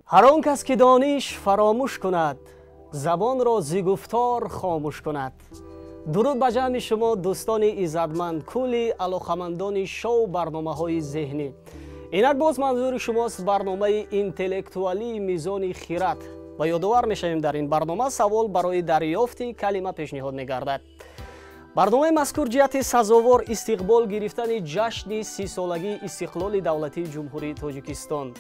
هر آن کس که دانش فراموش کند، زبان را ز گفتار خاموش کند. درود به جمع شما دوستان عزتمند، کلی علاقمندان شو برنامه‌های ذهنی. اینک باز منظور شماست برنامه اینتלקتوالی میزان خیرات و یادآور میشویم در این برنامه سوال برای دریافت کلمه پیشنهاد میگردد. برنامه مذکور جهت سزاوار استقبال گرفتن جشن 30 سالگی استقلال دولتی جمهوری تاجیکستان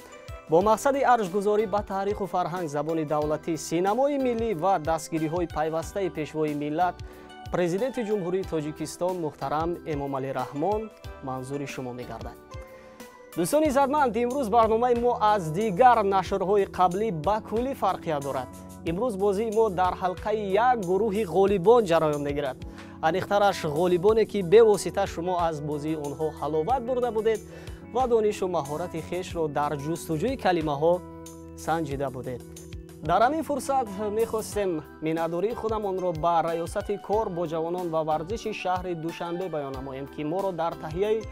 با مقصد ارزش‌گذاری به تاریخ و فرهنگ زبان دولتی، سینمای ملی و دستگیری‌های پیوسته پیشوای ملت، پرزیدنت جمهوری تاجیکستان محترم امامعلی رحمان منظور شما می‌گردد. دوستان عزتمند، امروز برنامه ما از دیگر نشرهای قبلی به کلی فرقیت دارد. امروز بازی ما در حلقه یک گروه غالیبان جریان می‌گیرد. انیخترش غالیبانی که به واسطه شما از بازی آنها حلاوت برده بودید و دانش و مهارت خویش را در جستجوی کلمه ها سنجیده بودید. در همین فرصت میخواستیم مینداری خودمان را به ریاست کار با جوانان و ورزش شهر دوشنبه بیان نماییم که ما را در تهیه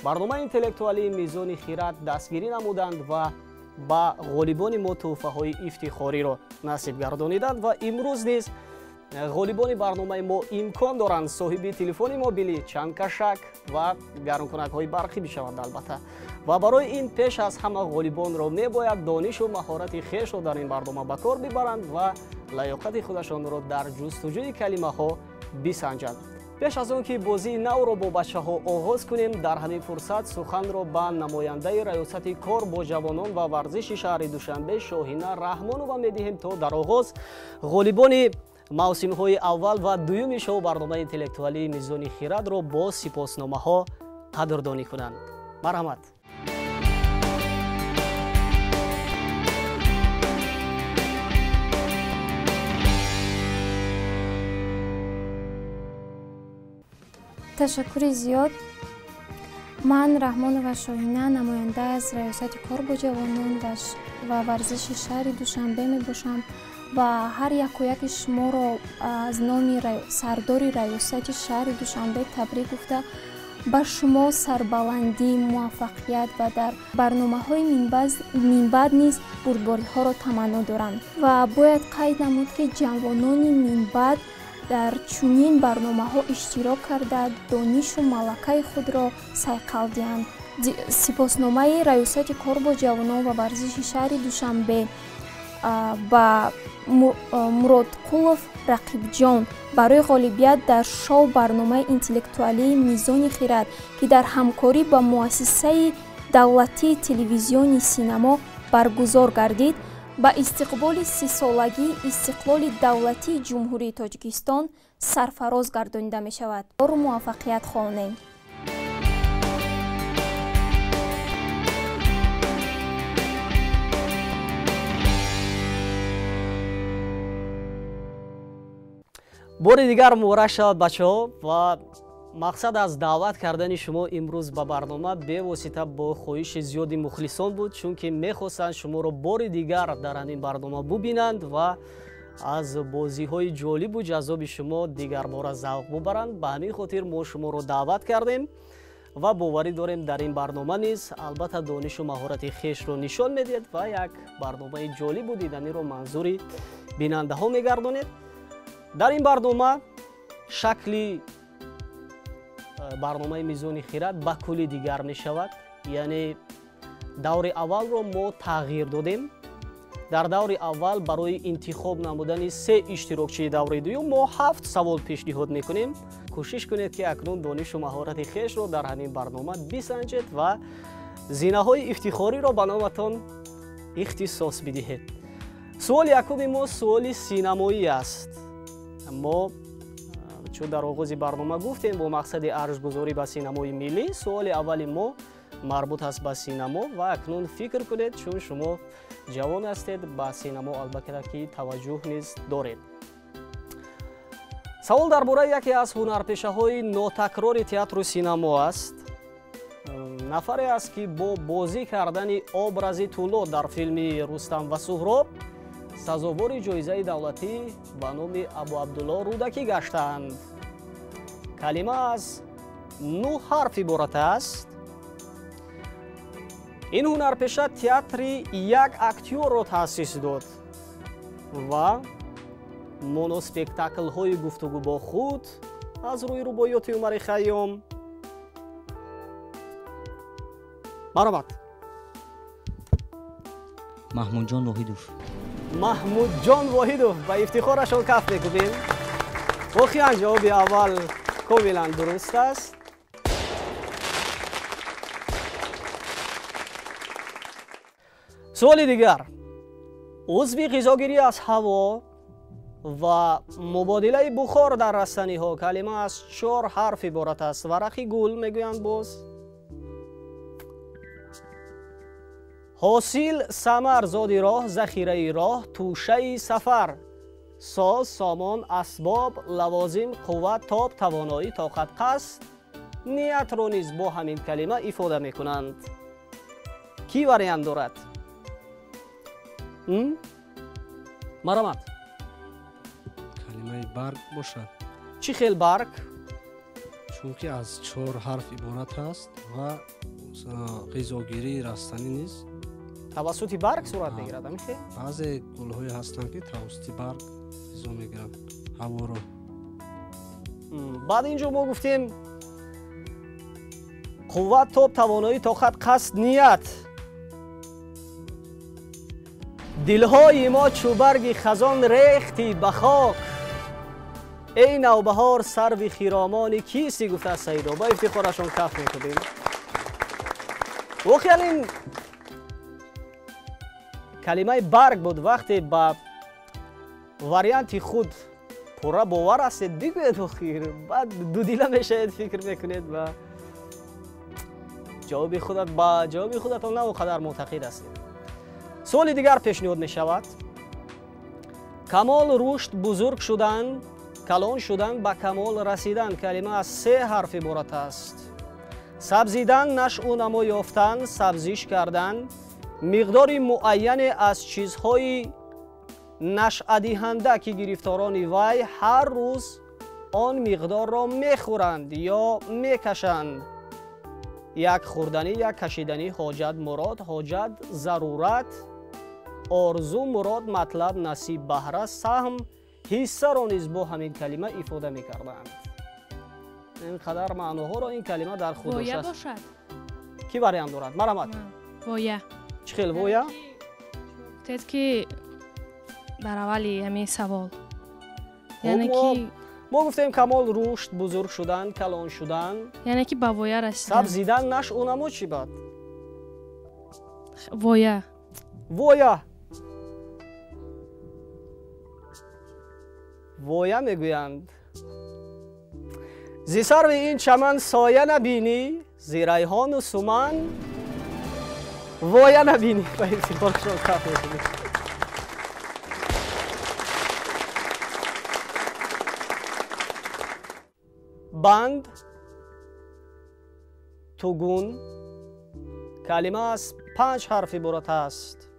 برنامه اینتלקتوالی میزان خیرات دستگیری نمودند و با غالیبان ما تحفه های افتخاری را نصیب گردانیدند و امروز نیز غالیبان برنامه ما امکان دارند صاحب تلفن موبیلی، چند کشک و گرمکنک های برقی بشوند البته. و برای این پیش از همه غالیبان را میباید دانش و مهارت خویش را در این برنامه به کار ببرند و لیاقت خودشان را در جستجوی کلمه ها بسنجند. پیش از آن که بازی نو را با بچه ها آغاز کنیم، در همین فرصت سخن را به نماینده ریاست کار با جوانان و ورزش شهر دوشنبه شاهینه رحمان را میدهیم تا در آغاز غالیبان موسم های اول و دوم شو برنامه اینتלקتوالی میزان خیرات را با سپاسنامه ها قدردانی کنند. مرحمت. تشکر زیاد. من رحمان و شاهینه نماینده از ریاست کار با جوانان و ورزش شهر دوشنبه می باشم و هر یک و یک شما را از نام سردار ریاست شهر دوشنبه تبریک گفته بر شما سربلندی، موفقیت و در برنامه های من بعد نیز بردباری ها را تمنا دارم و باید قید نمود که جوانان من بعد در چنین برنامه ها اشتراک کرده دانش و ملکه خود را صیقل دهند. سپاسنامه ریاست کار با جوانان و ورزش شهر دوشنبه با مرادقولов رقیب جان برای غالبیت در شو برنامه اینتלקتوالی میزان خیرات که در همکاری با مؤسسه دولتی تلویزیون سینما برگزار گردید با استقبال 30 سالگی استقلال دولتی جمهوری تاجیکستان سرفراز گردانیده می شود. موفقیت خواهیم. بار دیگر مبارک شود بچه ها و مقصد از دعوت کردن شما امروز به برنامه به واسطه با خواهش زیادی مخلصان بود، چون که میخواستند شما را بار دیگر در این برنامه ببینند و از بازی های جالب و جذاب شما دیگر بار ذوق ببرند. به همین خاطر ما شما را دعوت کردیم و باوری داریم در این برنامه نیز البته دانش و مهارت خویش را نشان میدید و یک برنامه جالب و دیدنی را منظور بیننده ها میگردانید. در این برنامه شکلی برنامه میزان خیرات به کلی دیگر می شود. یعنی دور اول را ما تغییر دادیم. در دور اول برای انتخاب نمودن 3 اشتراکچی دور دوم ما 7 سوال پیشنهاد میکنیم. کوشش کنید که اکنون دانش و مهارت خویش را در همین برنامه بسنجید و زینه های افتخاری را به نامتان اختصاص بدهید. سوال یکم ما سوال سینمایی است. ما چون در آغاز برنامه گفتیم با مقصد ارزش‌گذاری به سینمای ملی، سوال اول ما مربوط است به سینما و اکنون فکر کنید چون شما جوان هستید به سینما البته که توجه نیز دارید. سوال درباره یکی از هنرپیشه‌های ناتکرار تئاتر و سینما است. نفری است که با بازی کردن ابراز طلا در فیلم رستم و سهراب سزاوار جایزه دولتی به نام ابو عبدالله رودکی گشتند. کلمه از 9 حرف عبارت است. این هنرپیشه تئاتری یک اکتور را تأسیس داد و مونوسپکتاکل های گفتگو با خود از روی روبایات عمر خیام مرحبت. محمود جان واحدوف. محمود جان واحدوف با افتخارشان کف میکنیم. واقعا جواب اول کاملا درست است. سوال دیگر، عضو غذاگیری از هوا و مبادله بخار در رستنی ها کلمه از 4 حرف عبارت است. ورقی گل میگویند باز. حاصل، ثمر، زادی راه، ذخیره راه، توشه سفر، ساز، سامان، اسباب، لوازم، قوت، تاب، توانایی، طاقت، قصد، نیت را نیز با همین کلمه افاده میکنند. کی وریانت دارد؟ مرحمت. کلمه برگ باشد. چی خیل برگ؟ چونکه از 4 حرف عبارت است و غذاگیری رستنی نیست. توسط برگ صورت میگیرد. همین خیل؟ بعضی گل‌های هستند که توسط برگ غذا میگیرند هوا رو. بعد اینجا ما گفتیم قوت، تاب، توانایی، طاقت، قصد، نیت. دلهای ما چوبرگ خزان ریختی به خاک، ای نوبهار سرو خرامان کیستی گفته سیدا. با افتخارشان کف میکنیم. واقعا این کلمه برگ بود. وقتی با وریانت خود پورا باور هستید بگوید اخیر، بعد دو دیله میشهید فکر میکنید و جواب خودتان نه قدر معتقد هستید. سوال دیگر پیشنهاد می شود. کمال رشد، بزرگ شدن، کلان شدن، به کمال رسیدن کلمه از 3 حرف عبارت است. سبزیدن، نشأ و نما یافتن، سبزیش کردن، مقداری معین از چیزهای نشأه دهنده که گرفتاران وی هر روز آن مقدار را میخورند یا میکشند. یک خوردنی، یک کشیدنی، حاجت مراد، حاجت ضرورت، آرزو مراد، مطلب نصیب، بهره، سهم، حصه را نیز با همین کلمه افاده میکردند. اینقدر معناها را این کلمه در خود وایه باشد. کی وریانت دارد؟ مرحمت. وایه. چی خیل وایه؟ گفتید که در اولی همین سوال یعنی که ما گفتیم کمال رشد، بزرگ شدن، کلان شدن، یعنی که به وایه رسیدن. سبزیدن، نشأ و نما چی بعد؟ وایه. وایه. وایه میگویند. زی سرو این چمن سایه نبینی، زی ریحان و سمن وایه نبینی. به افتخارشان کف میکنیم. بند، توگون کلمه از 5 حرف عبارت است.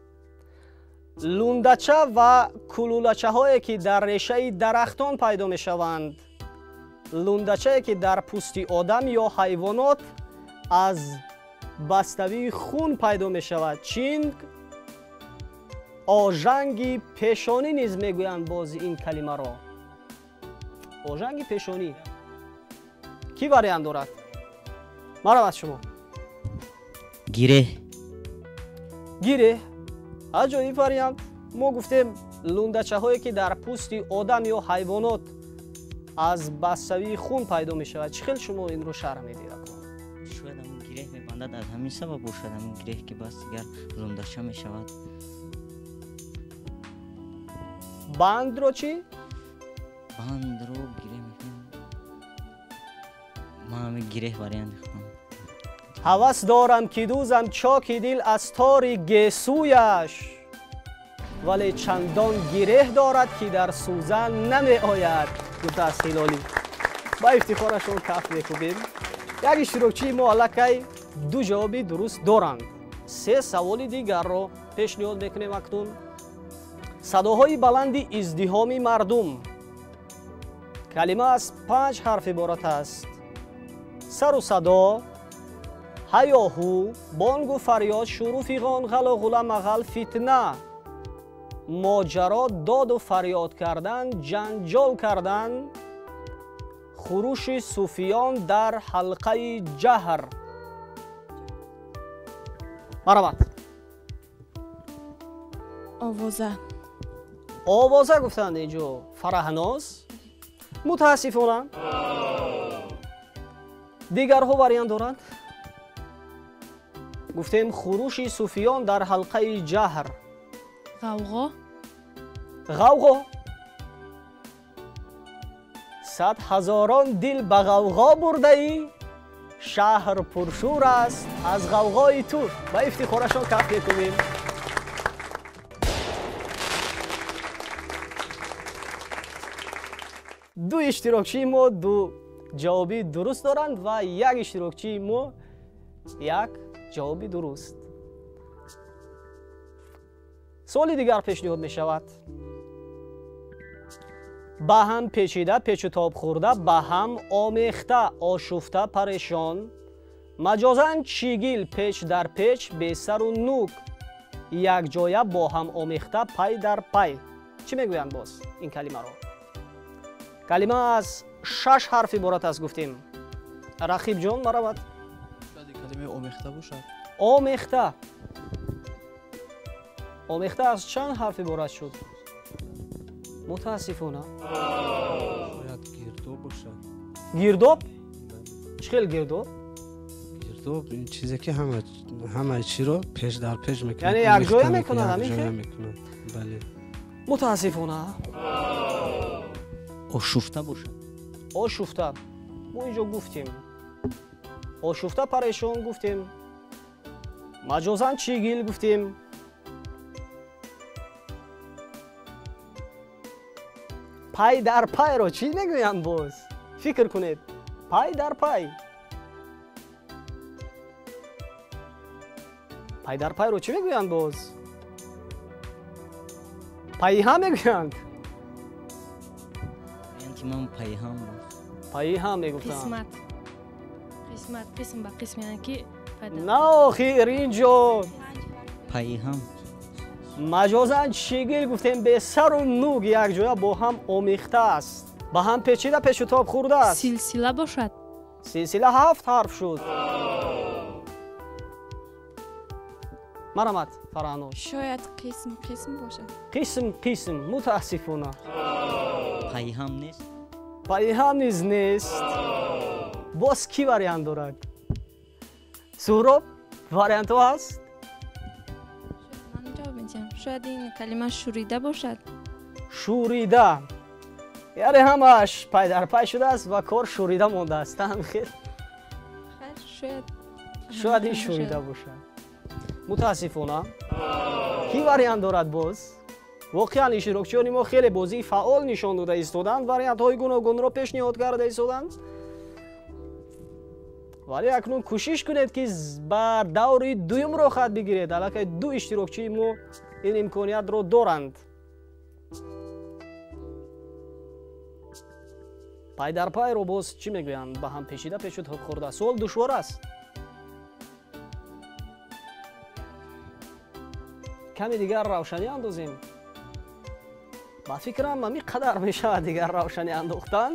لوندچه و کلولچه هایی که در ریشه درختان پیدا می شوند. لوندچه که در پوستی آدم یا حیوانات از بستوی خون پیدا می شود. چینگ، آژنگ پیشانی نیز می گویند باز این کلمه را. آژنگ پیشانی کی وریانت دارد؟ مرحبت شما. گیره. گیره. عجایب وریانت. ما گفتیم لوندچه هایی که در پوست آدم یا حیوانات از بستوی خون پیدا می شود. چه خیلی شما این رو شرح می دید؟ شاید همون گیره می بندد از همین سبب باشد. همون گیره که بس دیگر لوندچه می شود. بند رو چی؟ بند رو گیره می کنم. ما همین گیره وریانت میخونم. هوس دارم که دوزم چاک دل از تار گیسویش، ولی چندان گره دارد که در سوزن نمی آید. گفته از خیلالی. با افتخارشون کف میکوبیم. یک اشتراکچی معلقه 2 جوابی درست دارند. 3 سوال دیگر رو پیشنهاد میکنیم اکنون. صداهای بلند ازدحام مردم کلمه از 5 حرف عبارت است. سر و صدا، هیاهو بانگ و فریاد شروع فیغان غلا غلا مغل فتنه ماجرا داد و فریاد کردن جنجال کردن خروش صوفیان در حلقه جهر. مرحبت. آوازه. آوازه گفتند اینجا. فرهناز. متاسفانه دیگر ها وریان دارند. گفتیم خروش صوفیان در حلقه جهر. غوغا. غوغا. 100 هزاران دل به غوغا برده ای شهر پرشور است از غوغای تو. با افتخارشان کف میکنیم. دو اشتراکچی ما دو جوابی درست دارند و یک اشتراکچی ما یک جوابی درست. سوالی دیگر پیشنهاد می شود. به هم پیچیده پیچ و تاب خورده به هم آمیخته آشفته پریشان مجازاً چیگیل پیچ در پیچ به سر و نوک یک جایه با هم آمیخته پای در پای. چی میگویند باز این کلمه رو؟ کلمه از 6 حرف عبارت است گفتیم. رقیب جان مرحبت. شاید کلمه آمیخته باشد. آمیخته. آمیخته از چند حرف عبارت شد؟ متاسفانه شاید گرداب باشد. گرداب؟ چه خیلی گرداب؟ گرداب این چیزی که همه چی رو پیش در پیش میکنه. یعنی یک جایه میکنه همین که؟ بله. متاسفانه آشفته باشد. آشفته. ما اینجا گفتیم. آشفته پریشان گفتیم. مجازاً چیگیل گفتیم. پای در پای رو چی میگویند باز؟ فکر کنید. پای در پای. پای در پای رو چی میگویند باز؟ پای هم میگویند. من پای هم پای هم میگفتن. قسمت. قسم به قسم یعنی که نه خیر اینجا پای هم مجازاً چیگیل گفتیم به سر و نوک یک جایه با هم آمیخته است. با هم پیچیده پیچ و تاب خورده است. سلسله باشد. سلسله 7 حرف شد. مرحمت فرهناز. شاید قسم باشد. قسم متاسفانه. پای هم نیست. پای هم نیست. باز کی وریانت دارد؟ سهراب وریانت ها هست؟ من جواب میدم. شاید این کلمه شوریده باشد. شوریده. یعنی همش پای در پای شده است و کار شوریده مانده است. خیر. شاید این شوریده باشد. متاسفانه کی وریانت دارد باز؟ واقعا اشتراکچیان ما خیلی بازی فعال نشان داده ایستادند. وریانت های گوناگون را پیشنهاد کرده ایستادند. ولی اکنون کوشش کنید که با دور دوم را خط بگیرید. البته دو اشتراکچی ما این امکانیت را دارند. پای در پای رو باز چی میگویند؟ با هم پیچیده پیچ و تاب خورده. سوال دشوار است. کمی دیگر روشنی اندازیم. با فکرم همین قدر میشه دیگر روشنی انداختن.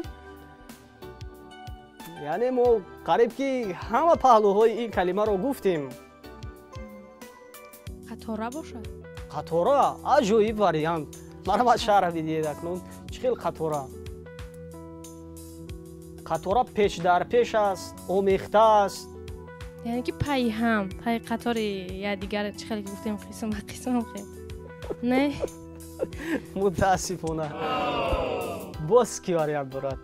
یعنی ما قریب که همه پهلوهای این کلمه رو گفتیم. قطاره باشد. قطاره عجیب وریانت. مرحبت شرح بدید اکنون چه خیلی قطاره. قطاره پیچ در پیچ است. آمیخته است. یعنی که پای هم پای قطار یا دیگر چه خیلی گفتیم قسم به قسم خیلی نه. متاسفانه باز کی وریانت دارد؟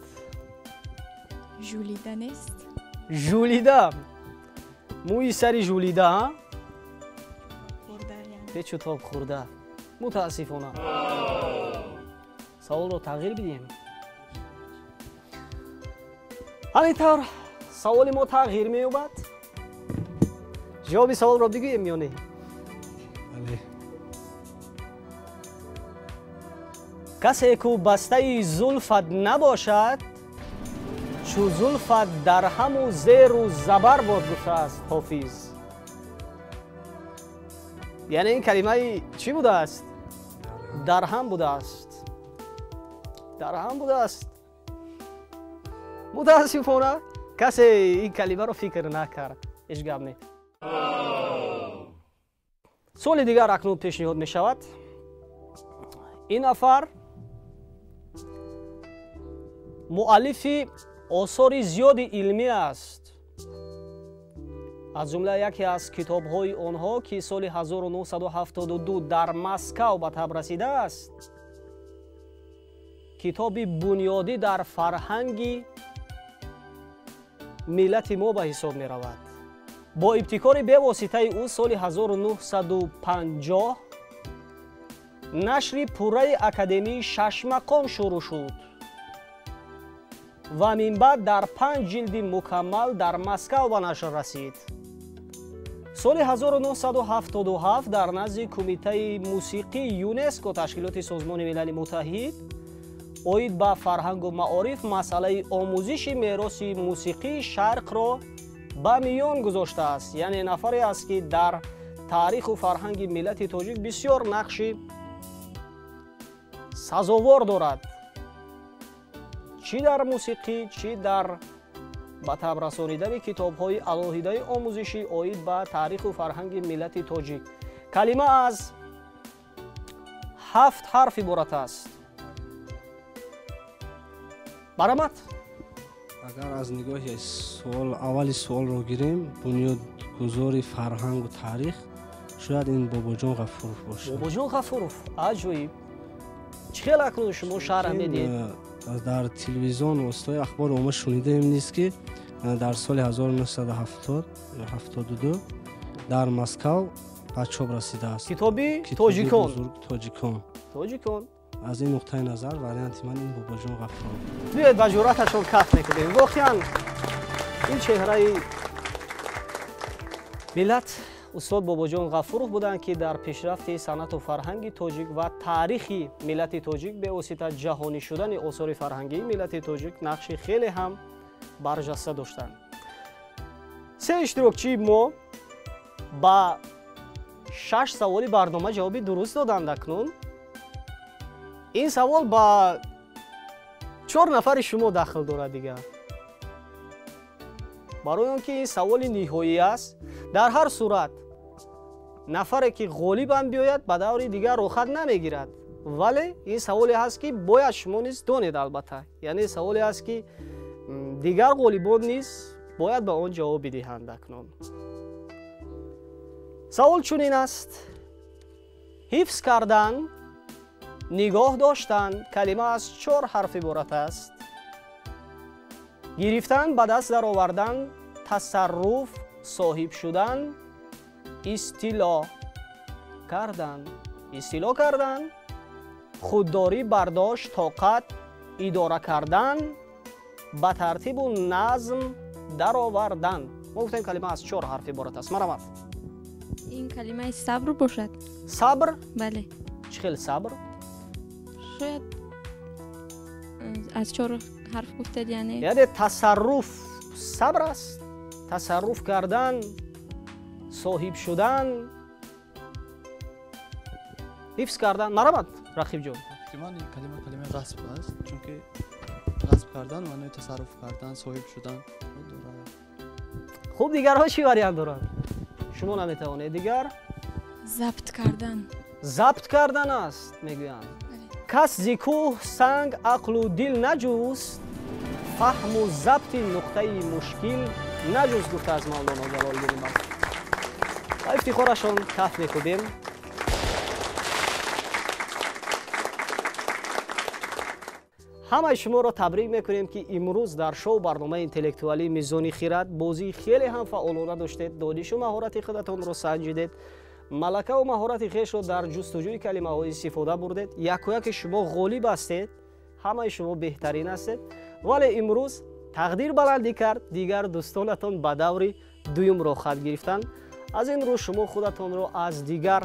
ژولیده نیست. ژولیده. موی سری ژولیده ها؟ خورده یعنی. پیچ و تاب خورده. متاسفانه سوال رو تغییر بدیم. همینطور سوال ما تغییر می‌یابد. جواب سوال رو بگوییم یا نه؟ بله. کسی که بسته زلفت نباشد چو زلفت در همو زیر و زبر باد گفته است حافظ. یعنی این کلمه چی بوده است؟ در هم بوده است. در هم بوده است. متاسفانه کسی این کلمه رو فکر نکرد. هیچ گپ نیست. سوال دیگر اکنون پیشنهاد می شود. این نفر مؤلف آثار زیاد علمی است. از جمله یکی از کتاب‌های آنها که سال 1972 در مسکو به تب رسیده است، کتاب بنیادی در فرهنگ ملت ما به حساب می رود. با ابتکار به واسطه او سال 1950 نشر پوره اکادمی 6 مقام شروع شد و من بعد در 5 جلد مکمل در مسکو به نشر رسید. سال 1977 در نزد کمیته موسیقی یونسکو تشکیلات سازمان ملل متحد اوید به فرهنگ و معارف مسئله آموزش میراث موسیقی شرق را به میان گذاشته است. یعنی نفری است که در تاریخ و فرهنگ ملت تاجیک بسیار نقش سزاوار دارد، چی در موسیقی چی در به تب رسانیدن کتاب‌های علاهیده آموزشی اوید به تاریخ و فرهنگ ملت تاجیک. کلمه از 7 حرف عبارت است. برآمد؟ اگر از نگاه سوال اولی سوال رو گیریم، بنیادگذار فرهنگ و تاریخ شاید این باباجان غفورов باشه. باباجان غفورов عجیب. چخیل اکنون شما شرح میدید؟ در تلویزیون و وسایل اخبار عمومی شنیده ایم نیست که در سال 1970 یا 72 در مسکو به چاپ رسیده است. کتابی تاجیکان. تاجیکان. از این نقطه نظر وریانت من این باباجان غفورov. بیاید به جرأتشون کف میکنیم. واقعا این چهره ملت استاد باباجان غفورov بودند که در پیشرفت صنعت و فرهنگ تاجیک و تاریخ ملت تاجیک به واسطه جهانی شدن آثار فرهنگی ملت تاجیک نقش خیلی هم برجسته داشتند. 3 اشتراکچی ما با 6 سوال برنامه جوابی درست دادند. اکنون این سوال با 4 نفر شما داخل دارد دیگه. برای آنکه این سوال نهایی است، در هر صورت نفری که غالب بیاید به دور دیگر روخت نمیگیرد، ولی این سوالی هست که باید شما نیز دانید. البته یعنی سوالی هست که دیگر غالبان نیز باید به آن جواب بدهند. اکنون سوال چنین است: حفظ کردن، نگاه داشتن کلمه از 4 حرف عبارت است. گرفتن، به دست در آوردن، تصرف، صاحب شدن، استیلا کردن. استیلا کردن، خودداری، برداشت، طاقت، اداره کردن، به ترتیب و نظم در آوردن. ما گفتیم کلمه از 4 حرف عبارت است. مرحبا. این کلمه صبر باشد. صبر؟ بله. چه خیلی صبر؟ شاید از 4 حرف گفتید. یعنی تصرف صبر است. تصرف کردن، صاحب شدن، حفظ کردن. مرحبا رقیب جان. احتمال این کلمه غصب است، چون که غصب کردن معنی تصرف کردن، صاحب شدن. خوب دیگرها چی وریانت دارند؟ شما نمیتوانید. دیگر ضبط کردن. ضبط کردن است میگویند. کس ز کوه سنگ عقل و دل نجوست، فهم و ضبط نقطه مشکل نجوست، گفته از مولانا جلال‌الدین بخت. با افتخارشان کف میکوبیم. همه شما را تبریک میکنیم که امروز در شو برنامه اینتלקتوالی میزانی خیرات بازی خیلی هم فعالانه داشتید. دانش و مهارت خودتان را سنجیدید. ملکه و مهارت خویش را در جستجوی کلمه های استفاده بردید. یک و یک شما غالب هستید. همه شما بهترین هستید. ولی امروز تقدیر بلندی کرد. دیگر دوستانتان به دور دوم را خط گرفتند. از این رو شما خودتان را از دیگر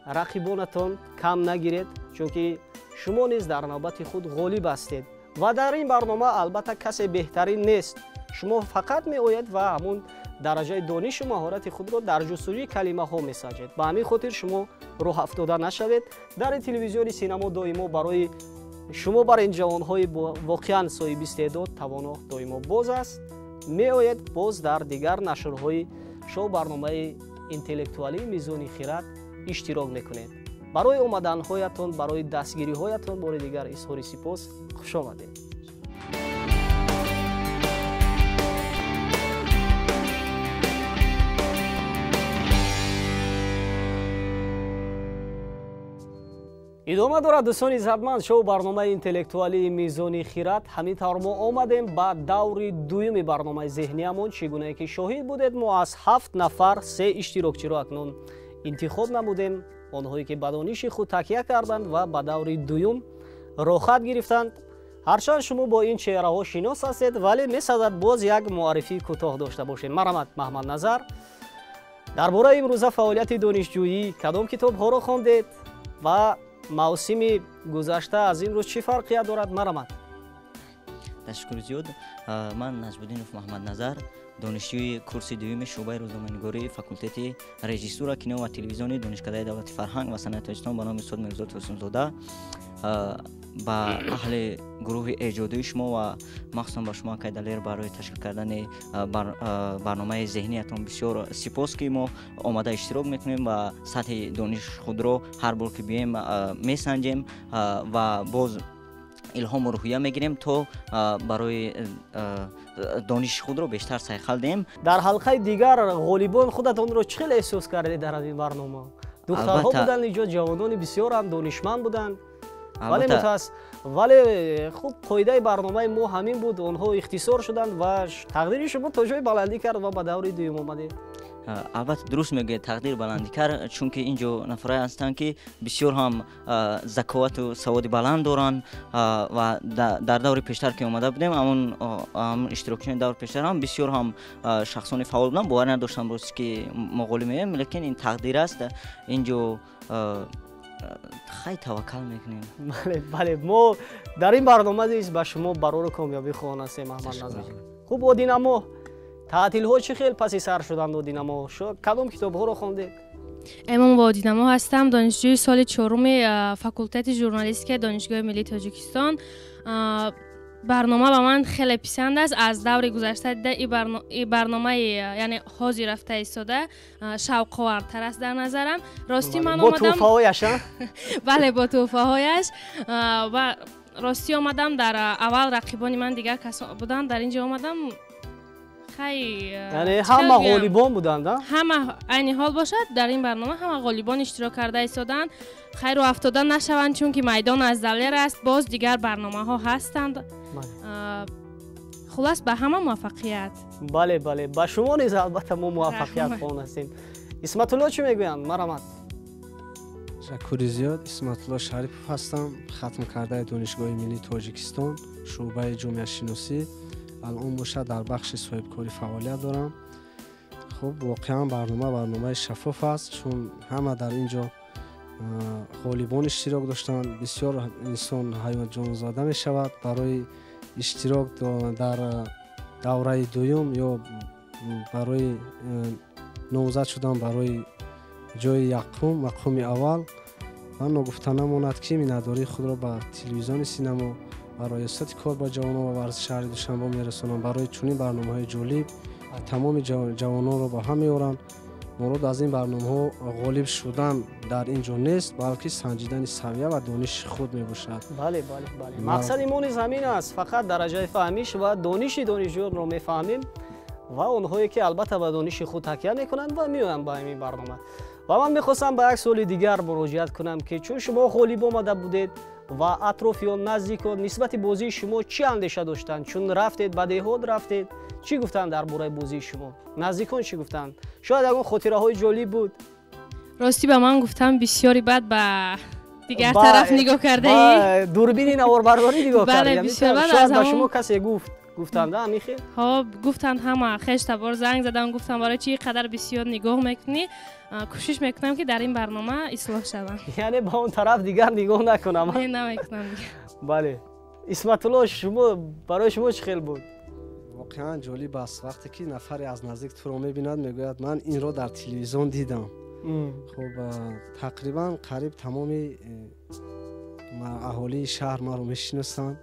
رقیبانتان کم نگیرید، چون که شما نیز در نوبت خود غالب هستید و در این برنامه البته کسی بهتری نیست. شما فقط میآید و همون درجه دانش و مهارت خود را در جستجوی کلمه ها میسنجید. به همین خاطر شما راه افتاده نشوید. در تلویزیون سینما دائما برای شما برای این جوانهای واقعا صاحب استعداد توانا دائما باز است. میآید باز در دیگر نشرهای شو برنامه اینتלקטואلی میزان خیرات اشتراک میکنید. برای اومدن هایتون، برای دستگیری هایتون بار دیگر اظهار سپاس. خوش آمدید. ادامه دارد دوستان عزتمند شو برنامه اینتלקטואلی میزان خیرات. همینطور ما آمدیم با دور دوم برنامه ذهنیمون. چگونه که شاهد بودید ما از 7 نفر 3 اشتراکچی را اکنون انتخاب نمودیم. آنهایی که به دانش خود تکیه کردند و به دور دوم راحت گرفتند. هرچند شما با این چهره ها شناس هستید ولی می‌سازد باز یک معرفی کوتاه داشته باشیم. مرحمت محمد نظر، درباره امروزه فعالیت دانشجویی کدام کتاب ها را خواندید و موسم گذشته از این روز چی فرقیت دارد؟ مرحمت. تشکر زیاد. من نجم‌الدینов محمد نظر، دانشجوی کورس دوم شعبه روزنامه‌نگاری فاکولته رژیسور کینو و تلویزیون دانشکده دولت فرهنگ و صنعت تاجیکستان به نام استاد میرزا توسن‌زاده با اهل گروه ایجادی شما و مخصوصا با شما که دلیر برای تشکیل کردن برنامه ذهنیتون بسیار سپاس که ما آماده اشتراک میکنیم و سطح دانش خود رو هر بار که بیایم میسنجیم و باز الهام و روحیه میگیریم تا برای دانش خود رو بیشتر سعی دهیم. در حلقه دیگر غالیبان خودتون رو چقدر احساس کردید در این برنامه؟ دخترها بودن اینجا، جوانان بسیار هم دانشمند بودن. ولی خوب قاعده برنامه ما همین بود، اونها اختصار شدند و تقدیر شما تا جای بلندی کرد و به دور دوم اومدید. البته درست میگه تقدیر بلندی کرد، چون که اینجا نفرای هستند که بسیار هم ذکاوت و سواد بلند دارن و در دور پیشتر که اومده بودیم همون اشتراکچیان دور پیشتر هم بسیار هم شخصان فعال بودن. باور نداشتم روز که مقاله میگیم، لیکن این تقدیر است. اینجا خیلی توکل میکنیم. بله ما در این برنامه دیز به شما برای کامیابی خواهان هستیم محمد نظر. خوب و دینما تعطیل ها چه خیلی پسی سر شدند و دینما کدام کتاب ها رو خوندید؟ امام با دینما هستم، دانشجوی سال 4 فاکولته ژورنالیستیک دانشگاه ملی تاجیکستان. برنامه به من خیلی پسند است. از دور گذشته دیده این برنامه یعنی حاضر رفته ایستاده شوق‌آورتر است در نظرم. راستی من با توفه هایش بله با توفه هایش و راستی آمدم در اول رقیبان من دیگر کسان بودن، در اینجا آمدم یعنی همه غالیبان بودند؟ همه عین حال باشد در این برنامه همه غالیبان اشتراک کرده ایستادن. خیر و افتادن نشوند چون که میدان از دلیر است. باز دیگر برنامه ها هستند. خلاص به همه موفقیت. بله به شما نیز البته ما موفقیت خواهان هستیم. اسمت الله چی میگویند؟ مرحمت. تشکر زیاد. اسمت الله شریفov هستم، ختم کرده دانشگاه ملی تاجیکستان شعبه جامعه شناسی. الان باشد در بخش صاحبکاری فعالیت دارم. خب واقعا برنامه شفاف است چون همه در اینجا غالیبان اشتراک داشتن. بسیار انسان حیات جان زاده می شود برای اشتراک در دوره دوم یا برای نامزد شدن برای جای یقم اول. من نگفته نماند که مینداری خود را به تلویزیون سینما و ریاست کار با جوانان و ورزش شهر دوشنبه میرسونم. برای چنین برنامه‌های جالب تمام جوانان را با هم میارن. مراد از این برنامه‌ها غالب شدن در اینجا نیست بلکه سنجیدن سویه و دانش خود میباشد. بله مقصد ما نیز همین است، فقط درجه فهمیش و دانش دانشجویان را میفهمیم و اونهایی که البته به دانش خود تکیه میکنند و میآیند با این برنامه. و من میخواستم به یک سوال دیگر مراجعت کنم که چون شما غالب آمده بودید و اطرافیان نزدیکان نسبت بازی شما چی اندیشه داشتند؟ چون رفتید به دهات رفتید چی گفتند درباره بازی شما؟ نزدیکان چی گفتند؟ شاید اون خاطره های جالب بود. راستی به من گفتم بسیاری بعد به دیگر طرف نگاه کرده ای؟ دوربین نواربرداری نگاه کرده. بله بسیار بعد شاید به شما کسی گفتند همیشه؟ ها گفتند همه خشت بار زنگ زدن گفتم برای چی قدر بسیار نگاه میکنی؟ کوشش میکنم که در این برنامه اصلاح شوم. یعنی با اون طرف دیگر نگاه نکنم. نه نمیکنم. بله исматулло шумо барои шумо чӣ хел буд? воқеан ҷолиб аст вақте ки нафаре аз наздик туро мебинад мегӯяд ман инро дар телевизион дидам. хуб тақрибан қариб тамоми аҳолии шаҳр маро мешиносанд.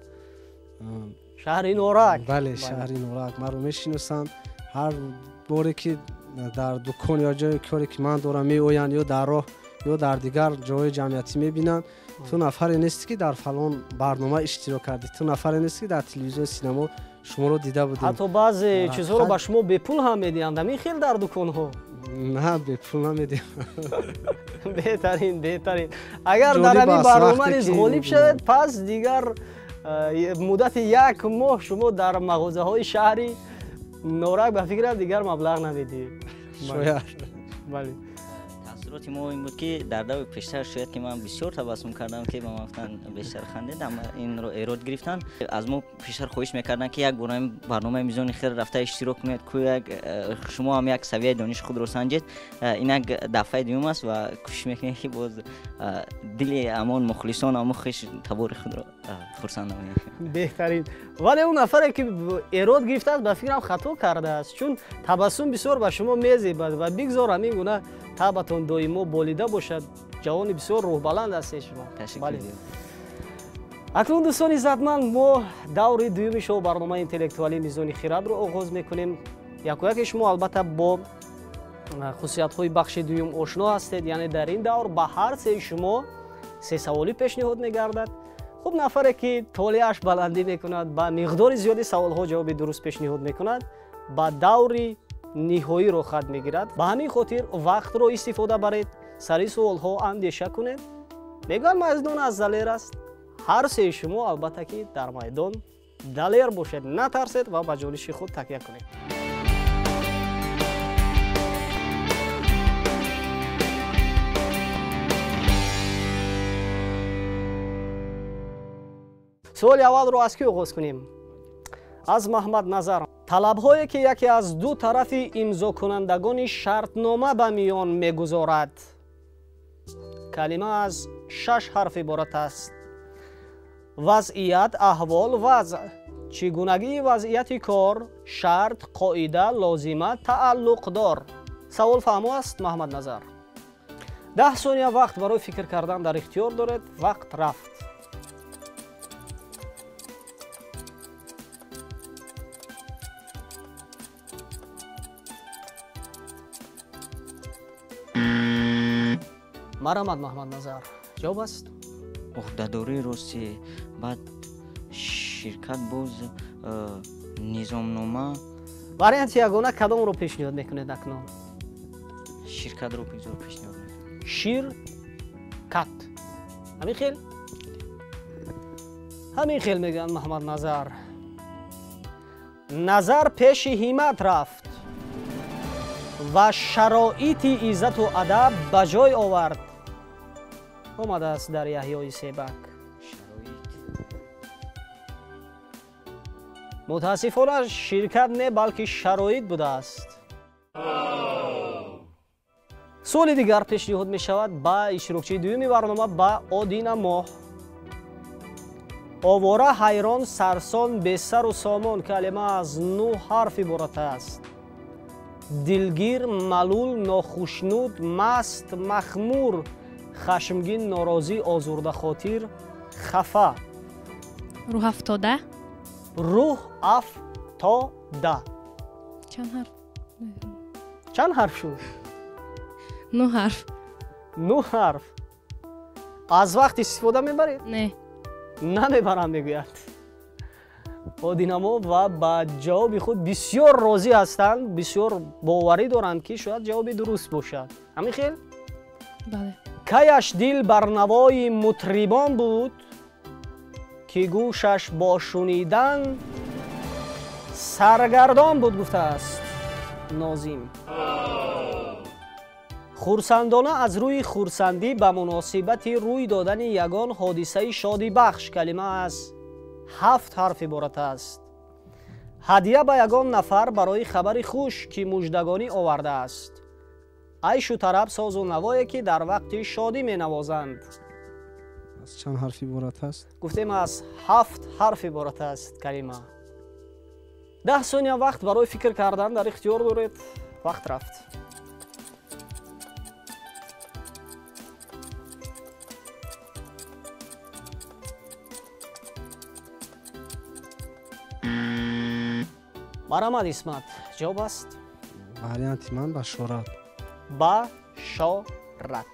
шаҳри норак? бале, шаҳри норак маро мешиносанд. ҳар боре ки дар дукон ё ҷои коре ки ман дорам меоянд ё дар роҳ ё дар дигар ҷои ҷамъиятӣ мебинанд. ту нафаре нести ки дар фалон барнома иштирок кардӣ, ту нафаре нести ки дар телевизиони синемо шуморо дида будем. ҳатто баъзе чизҳоро ба шумо бепул ҳам медиҳанд ҳамин хел дар дуконҳо? на, бепул намедиҳам. беҳтарин. агар дар ҳамин барнома низ ғолиб шавед, пас дигар муддати 1 моҳ шумо дар мағозаҳои шаҳри норак ба фикрам дигар маблағ намедиҳед. шояд. бале. таъссуроти мо ин буд ки дар даври пештар шояд ки ман бисёр табассум кардам ки ба ман гуфтанд бештар хандидам, инро эрод гирифтанд. аз мо пештар хоҳиш мекарданд ки як бора ин барномаи мизони хел рафта иштирок кунед, ку шумо ҳам як савияи дониши худро санҷед. ин як дафъаи дуюм аст ва кӯшиш мекунед ки боз дили ҳамон мухлисон омӯхиш табори худро хурсанд намоед. беҳтарин. вале он нафаре ки эрод гирифтааст ба фикрам хато кардааст, чун табассум бисёр ба шумо мезебад ва бигзор ҳамин гуна табатон доимо болида бошад. ҷавони бисёр рӯҳбаланд ҳастед шумо. акнун дӯстони иззатманд, мо даври дуюми шоу барномаи интеллектуалии мизони хирадро оғоз мекунем. якояке шумо албатта бо хусусиятҳои бахши дуюм ошно ҳастед, яъне дар ин давр ба ҳар сеи шумо се саволӣ пешниҳод мегардад. хуб нафаре ки толеаш баландӣ мекунад, ба миқдори зиёди саволҳо ҷавоби дуруст пешниҳод мекунад, ба даври ниҳоиро хат мегирад. ба ҳамин хотир вақтро истифода баред, сари суолҳо андеша кунед. мегӯянд майдон аз далер аст. ҳар сеи шумо албатта ки дар майдон далер бошед, натарсед ва ба ҷониши худ такя кунед. суоли аввалро аз кӣ оғоз кунем? аз Маҳмад Назар. талабҳое ки яке аз ду тарафи имзокунандагони шартнома ба миён мегузорад. калима аз 6 ҳарф иборат аст. вазъият, аҳвол, вазъ. чӣ гунагии вазъияти кор, шарт, қоида, лозима, тааллуқдор. савол фаҳмо аст Маҳмад Назар. 10 сония вақт барои фикр кардан дар ихтиёр доред. вақт рафт. марамад Маҳмад Назар. ҷавоб аст? уҳдадории рости, баъд ширкат, боз низомнома. варианти ягона кадомро пешниҳод мекунед акнун? ширкатро пешниҳод мекунам. ширкат. ҳамин хел? ҳамин хел мегӯянд Маҳмад Назар. назар пеши ҳимат рафт ва шароити иззату адаб ба ҷой овард. омадааст дар яҳьёи себак. мутаассифона ширкат не балки шароит будааст. суоли дигар пешниҳод мешавад ба иштирокчии дуюми барнома, ба Одина Моҳ. овора, ҳайрон, сарсон, бесару сомон. калима аз 9 ҳарф иборат аст. дилгир, малул, нохушнуд, маст, махмур, хашмгин, норозӣ, озурдахотир, хафа. рӯҳ афтода. рӯҳ афтода. чанд ҳарф? чанд ҳарф шуд? 9 ҳарф. 9 ҳарф. аз вақт истифода мебаред? не. намебарам мегӯяд. одинамо ва ба ҷавоби худ бисёр розӣ ҳастанд, бисёр боварӣ доранд ки шояд ҷавоби дуруст бошад. ҳамин хел? бале. каяш дил бар навои мутрибон буд, ки гӯшаш бо шунидан саргардон буд, гуфтааст нозим. хурсандона аз рӯи хурсандӣ ба муносибати рӯй додани ягон ҳодисаи шодибахш. калима аз 7 ҳарф иборат аст. ҳадия ба ягон нафар барои хабари хуш, ки муждагонӣ овардааст. айшу тараб созу навое ки дар вақти шодӣ менавозанд. از چند حرف عبارت است؟ گفتیم از 7 حرف عبارت است کلمه. 10 ثانیه وقت برای فکر کردن در اختیار دارید. وقت رفت. مرحمت اسمت جواب است وریانت من بشارت. بشارت.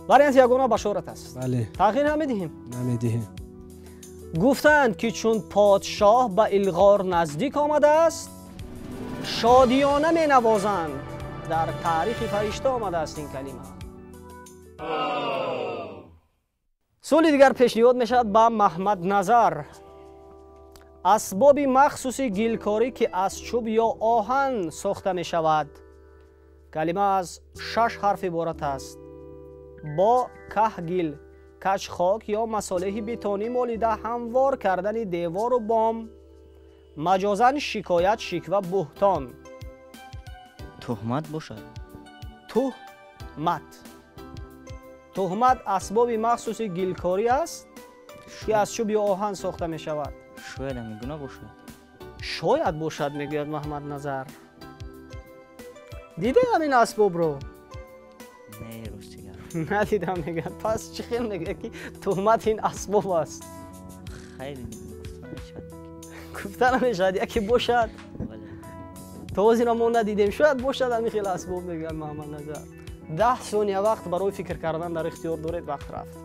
وریانت یگانه بشارت است. بله. تغییر نمیدهیم. نمیدهیم. گفتند که چون پادشاه به الغار نزدیک آمده است شادیانه می نوازند. در تاریخ فرشته آمده است این کلمه. سوال دیگر پیشنهاد می شود به محمد نظر. اسباب مخصوصی گلکاری که از چوب یا آهن ساخته می شود. کلمه از 6 حرف عبارت است. با کهگل، کج خاک یا مصالح بتونی مالیده هموار کردن دیوار و بام، مجازاً شکایت، شکوه، بهتان. تهمت باشد. تهمت اسباب مخصوصی گلکاری است که از چوب یا آهن ساخته می شود. شاید هم گناه باشد. شاید باشد میگوید محمد نظر. دیده همین اسباب رو؟ نه راستی ندیدم میگه. پس چی خیلی میگه که تهمت این اسباب است؟ خیلی گفتن نمیشد یکی باشد. توضیح را ما ندیدیم. شاید باشد همین خیلی اسباب میگه محمد نظر. 10 ثانیه وقت برای فکر کردن در اختیار دارید. وقت رفت.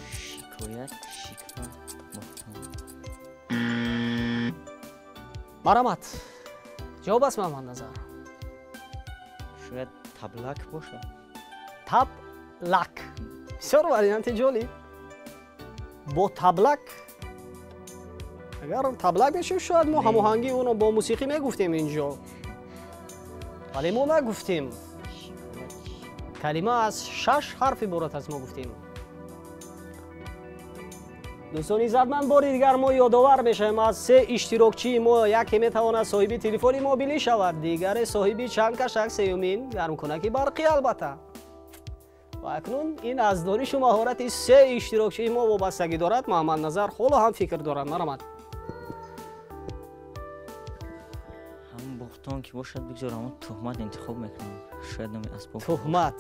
شکایت، شکوه، بهتان. مرحمت جواب است محمد نظر. شاید تبلک باشد. تبلک. بسیار وریانت جالب. با تبلک. اگر تبلک میشه شاید ما هماهنگی اونو با موسیقی میگفتیم اینجا. ولی ما نگفتیم. کلمه از 6 حرف عبارت است ما گفتیم. دوستان عزتمند باری دیگر ما یادآور میشیم از 3 اشتراکچی ما. یکی میتواند صاحب تلفن موبیلی شود، دیگر صاحب چند کشک، سومین گرمکنک برقی البته. و اکنون این از دانش و مهارت 3 اشتراکچی ما وابستگی دارد. محمد نظر حالا هم فکر دارد. مرحمت. هم بهتان که باشد بگذار اما تهمت انتخاب میکنم. شاید نمی اسباب تهمت.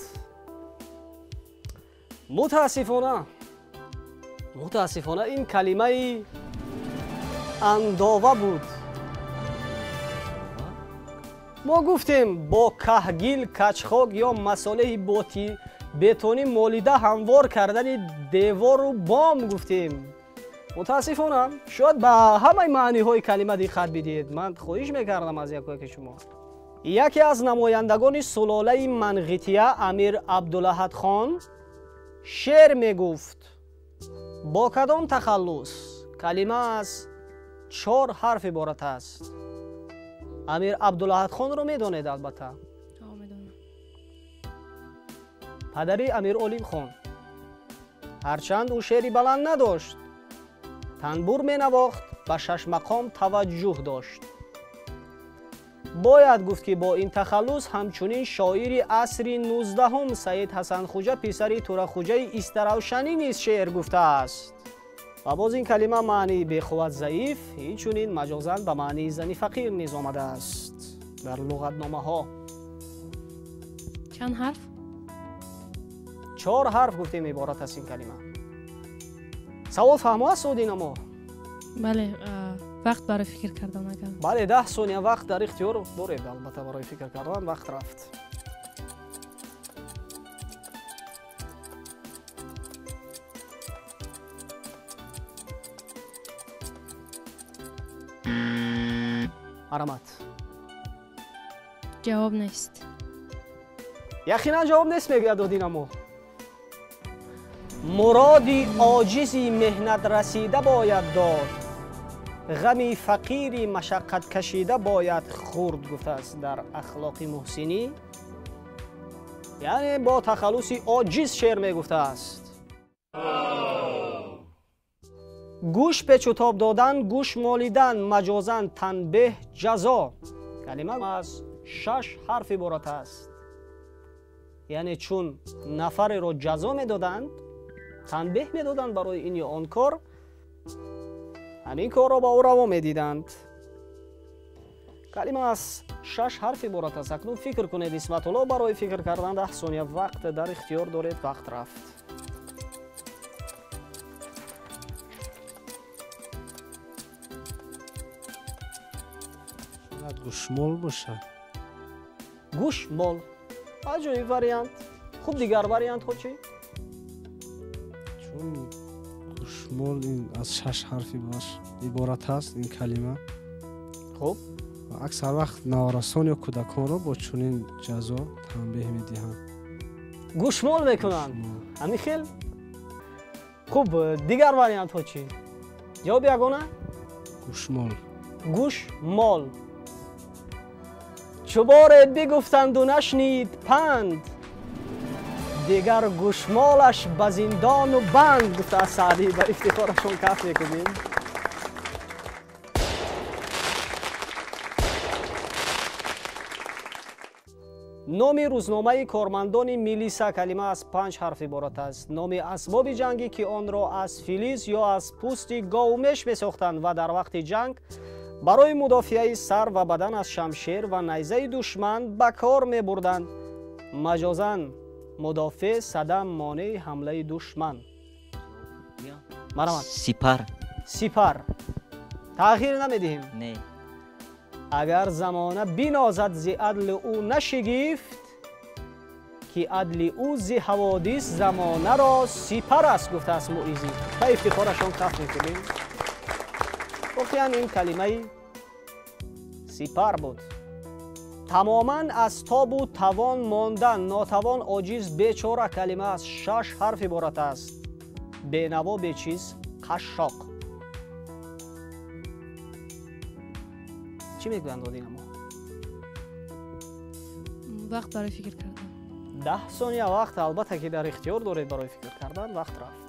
متاسفانه این کلمه انداوه بود. ما گفتیم با کهگل، کچخاک یا مصالح بتونی مالیده هموار کردن دیوار و بام گفتیم. متاسفانه شاید به همه معنی های کلمه دقت بدید. من خواهش میکردم از یکی شما. یکی از نمایندگان سلاله منقطیه امیر عبدالاحد خان شعر میگفت. با کدام تخلص؟ کلمه از 4 حرف عبارت است. امیر عبدالاحد خان رو میدونید البته. میدونم. پدری امیر علیم خان. هرچند او شعری بلند نداشت، تنبور می نواخت، به 6 مقام توجه داشت. باید گفت که با این تخلص همچنین شاعر عصر 19 سید حسن خوجه پسر تورا خوجه استروشنی نیز شعر گفته است. و باز این کلمه معنی بخواد ضعیف، اینچنین مجازاً به معنی زنی فقیر نیز آمده است در لغتنامه ها. چند حرف؟ 4 حرف گفتیم عبارت است این کلمه. سوال فهمو است ما؟ بله. وقت برای فکر کردن اگر. بله 10 ثانیه وقت در اختیار دارید البته برای فکر کردن. وقت رفت. مرحمت. جواب نیست. یقینا جواب نیست میگوید دینامو. مرادی عاجزی مهنت رسیده باید داد، غمی فقیری مشقت کشیده باید خورد گفته است در اخلاق محسنی. یعنی با تخلصی عاجز شعر میگفته است. گوش پیچ و تاب دادن، گوش مالیدن، مجازاً تنبیه جزا. کلمه از 6 حرف عبارت است. یعنی چون نفر را جزا میدادند، تنبیه میدادند برای این یا آن کار، همین کار را با او روا میدیدند. کلمه از 6 حرف عبارت است. اکنون فکر کنید. اسمت الله برای فکر کردن 10 ثانیه وقت در اختیار دارید. وقت رفت. شاید گوشمال باشه. گوشمال. عجیب واریانت. خوب دیگر واریانت خود چی؟ چون گوشمال این از 6 حرفی باش عبارت است این کلمه. خوب. و اکثر وقت نوارسان یا کودکان را با چنین جزا تنبیه می‌دهند. گوشمال میکنند. همین خیل. خوب دیگر واریانت خود چی؟ جواب یگانه؟ گوشمال. گوشمال. چوباره بگفتند و نشنید پند، دیگر گوشمالش به زندان و بند. گفته از سعدی. بر افتخارشون کف میکنیم. نام روزنامه کارمندان میلیسا کلمه از 5 حرف عبارت است. نام اسباب جنگی که آن را از فلز یا از پوست گاومش میساختند و در وقت جنگ برای مدافعه سر و بدن از شمشیر و نیزه دشمن به کار می بردند. مجازاً مدافع صدم مانع حمله دشمن. مرحبا. سپر. تأخیر نمیدهیم. نه. اگر زمانه بینازد ز عدل او نشگفت، که عدل او ز حوادث زمانه را سپر است. گفته است موعظی. به افتخارشان کف میکنیم. واقعا این کلمه سپر بود. تماما از تاب و توان ماندن، ناتوان، عاجز، بیچاره کلمه از 6 حرف عبارت است. بینوا، بیچیز، قشاق. چی میگویند دادین ما؟ وقت برای فکر کردن. 10 ثانیه وقت البته که در اختیار دارید برای فکر کردن. وقت رفت.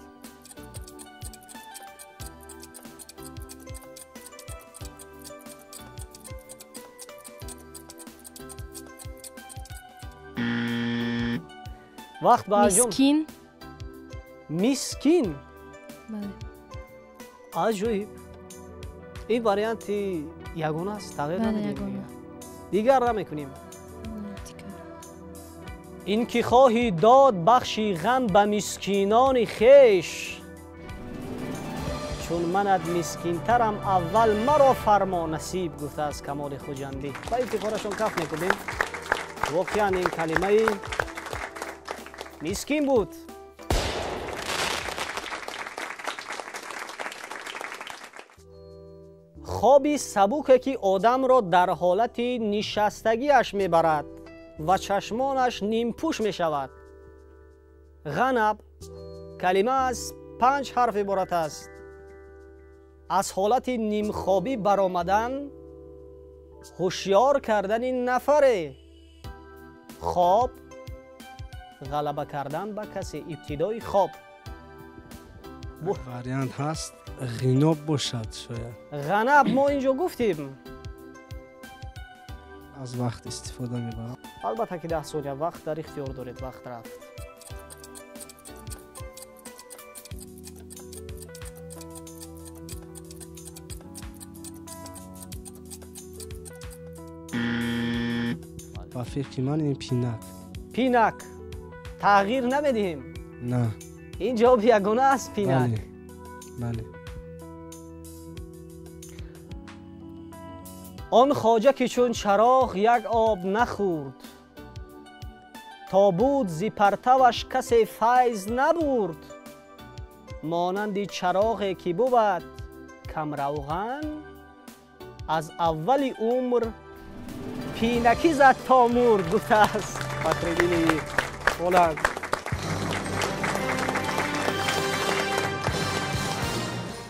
وقت به انجام. مسکین. مسکین. بله. عجیب. این واریانت یگانه است. تغییر بله نمیدیم. یگانه. دیگر نمیکنیم. این که خواهی داد بخشی غم به مسکینان خیش، چون منت مسکین ترم اول مرا فرما نصیب. گفته از کمال خوجندی. با افتخارشون کف میکنیم. واقعا این کلمه مسکین بود. خوابی سبوکه که آدم را در حالت نشستگیش میبرد و چشمانش نیمپوش میشود. غنب کلمه از 5 حرف عبارت است. از حالت نیمخوابی برآمدن، هوشیار کردن این نفره. خواب، غلبه کردن به کسی. ابتدای خواب. واریانت هست غناب باشد. شاید غنب ما اینجا گفتیم. از وقت استفاده میبرم. البته که 10 ثانیه وقت در اختیار دارید. وقت رفت. با فکر من این پینک. پینک. تغییر نمیدیم. نه. این جواب یگانه است. پینک. بله. بله. آن خواجه که چون چراغ یک آب نخورد، تا بود زی پرتوش کسی فیض نبرد. مانند چراغی که بود کم روغن، از اول عمر پینکی زد تا مرد. گفته است فخرالدین بلند.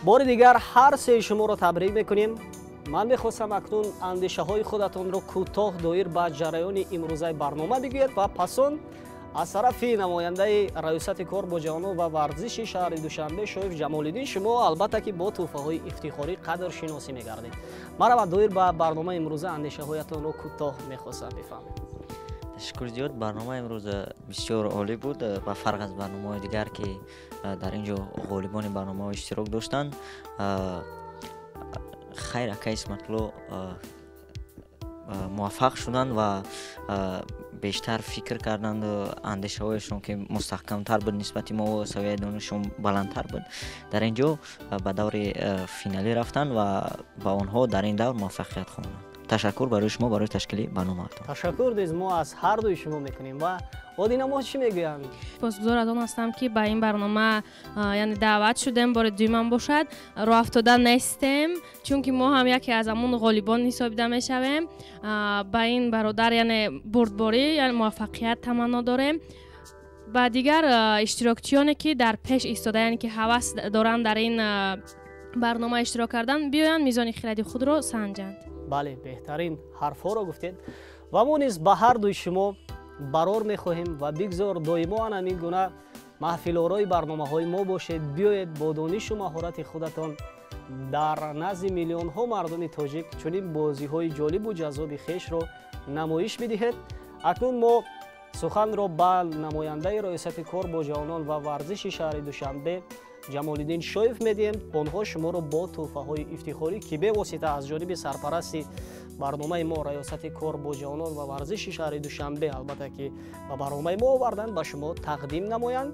بار دیگر هر سه شما را تبریک میکنیم. من میخواستم اکنون اندیشه های خودتان را کوتاه دایر به جریان امروزه برنامه بگویید و پسان аз тарафи намояндаи раёсати кор бо ҷавонон ва варзиши шаҳри душанбе шоиф ҷамолиддин, шумо албатта ки бо тӯҳфаҳои ифтихорӣ қадршиносӣ мегардед. Маравад доир ба барномаи имрӯза андешаҳоятонро кӯтоҳ мехостам бифаҳмед. ташаккур зиёд. Барномаи имрӯз бисёр олӣ буд, ба фарқ аз барномаҳои дигар ки дар ин ҷо ғолибони барномаҳо иштирок доштанд. хайр ака исматулло муваффақ шуданд ва бештар фикр карданд, андешаҳояшон ки мустаҳкамтар буд нисбати мо, савияи донишшон баландтар буд. Дар ин ҷо ба даври финалӣ рафтанд ва ба онҳо дар ин давр муваффақият хонанд. ташаккур барои шумо барои ташкили барномаатон. Ташаккур диз мо аз ҳардуи шумо мекунем. Ва одинамо чӣ мегӯянд? сипосгузор аз он ҳастам ки ба ин барнома яъне даъват шудем, бори дуюмам бошад. роҳафтода нестем, чунки мо ҳам яке аз ҳамон ғолибон ҳисобида мешавем. ба ин бародар яъне бурдборӣ яъне муваффақият таманно дорем. ба дигар иштирокчиёне ки дар пеш истода, яъне ки ҳавас доранд дар ин барнома иштирок кардан, биёянд мизони хиради худро санҷанд. бале, беҳтарин ҳарфҳоро гуфтед ва мо низ ба ҳардуи шумо барор мехоҳем ва бигзор доимо анамин гуна маҳфилораи барномаҳои мо бошед. биёед бо донишу маҳорати худатон дар назди миллионҳо мардуми тоҷик чунин бозиҳои ҷолибу ҷаззоби хешро намоиш бидиҳед. акнун мо суханро ба намояндаи раёсати кор бо ҷавонон ва варзиши шаҳри душанбе ҷамолиддин шоиф медиҳем. онҳо шуморо бо тӯҳфаҳои ифтихорӣ ки бевосита аз ҷониби сарпарасти барномаи мо раёсати кор бо ҷавонон ва варзиши шаҳри душанбе албатта ки ба барномаи мо оварданд, ба шумо тақдим намоянд.